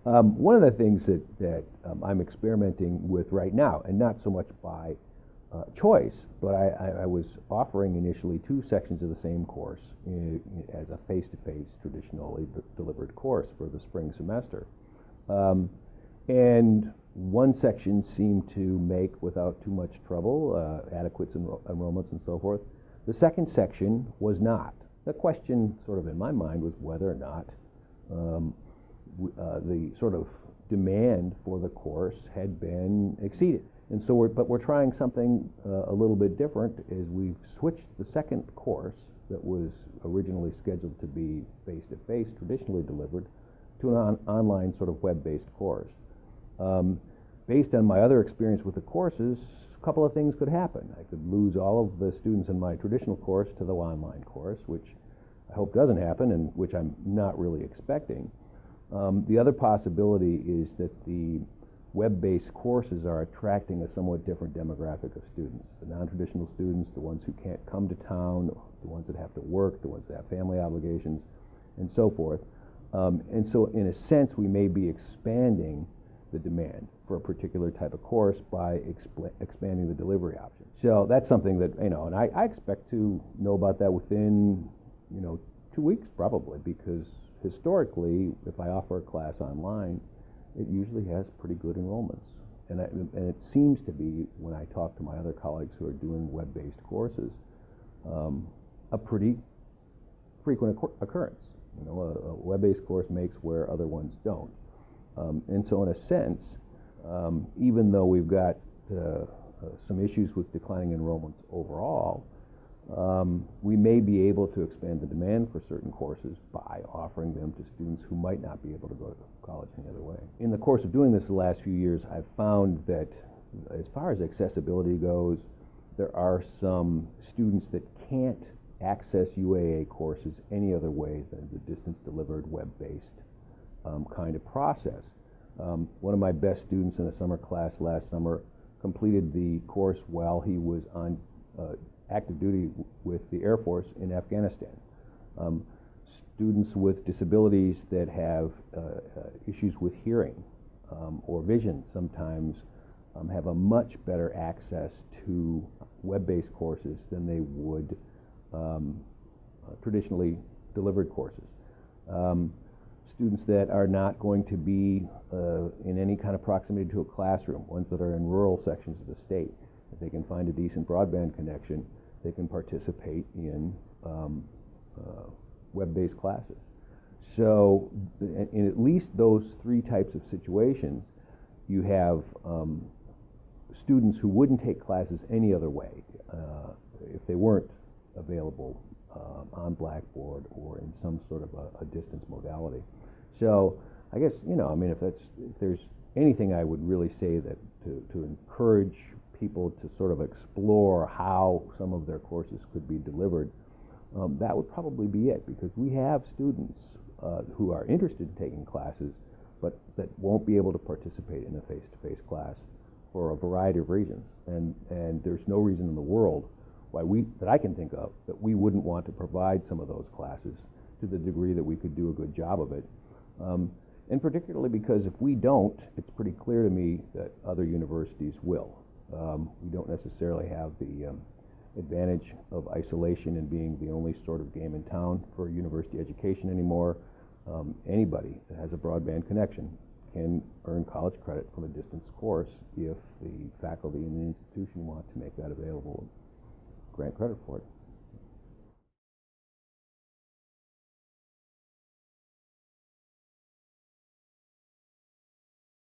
One of the things that I'm experimenting with right now, and not so much by choice, but I was offering initially 2 sections of the same course as a face-to-face, traditionally delivered course for the spring semester. And one section seemed to make without too much trouble, adequate enrollments and so forth. The second section was not. The question sort of in my mind was whether or not the sort of demand for the course had been exceeded. And so we're trying something a little bit different, is we've switched the second course that was originally scheduled to be face-to-face, traditionally delivered, to an online sort of web-based course. Based on my other experience with the courses, a couple of things could happen. I could lose all of the students in my traditional course to the online course, which I hope doesn't happen and which I'm not really expecting. The other possibility is that the web-based courses are attracting a somewhat different demographic of students. The non-traditional students, the ones who can't come to town, the ones that have to work, the ones that have family obligations, and so forth. And so in a sense, we may be expanding the demand for a particular type of course by expanding the delivery options. So that's something that, and I expect to know about that within, 2 weeks probably, because historically, if I offer a class online, it usually has pretty good enrollments. And it seems to be, when I talk to my other colleagues who are doing web-based courses, a pretty frequent occurrence. A web-based course makes where other ones don't. And so in a sense, even though we've got some issues with declining enrollments overall, we may be able to expand the demand for certain courses by offering them to students who might not be able to go to college any other way. In the course of doing this the last few years, I've found that as far as accessibility goes, there are some students that can't access UAA courses any other way than the distance-delivered, web-based kind of process. One of my best students in a summer class last summer completed the course while he was on active duty with the Air Force in Afghanistan. Students with disabilities that have issues with hearing or vision sometimes have a much better access to web-based courses than they would traditionally delivered courses. Students that are not going to be in any kind of proximity to a classroom, ones that are in rural sections of the state, if they can find a decent broadband connection, they can participate in web-based classes. So in at least those 3 types of situations, you have students who wouldn't take classes any other way if they weren't available on Blackboard or in some sort of a distance modality. So I guess, if there's anything I would really say that to encourage people to sort of explore how some of their courses could be delivered, that would probably be it, because we have students who are interested in taking classes, but that won't be able to participate in a face-to-face class for a variety of reasons. And there's no reason in the world why that I can think of, that we wouldn't want to provide some of those classes to the degree that we could do a good job of it. And particularly because if we don't, it's pretty clear to me that other universities will. We don't necessarily have the advantage of isolation and being the only sort of game in town for university education anymore. Anybody that has a broadband connection can earn college credit from a distance course if the faculty and the institution want to make that available, grant credit for it.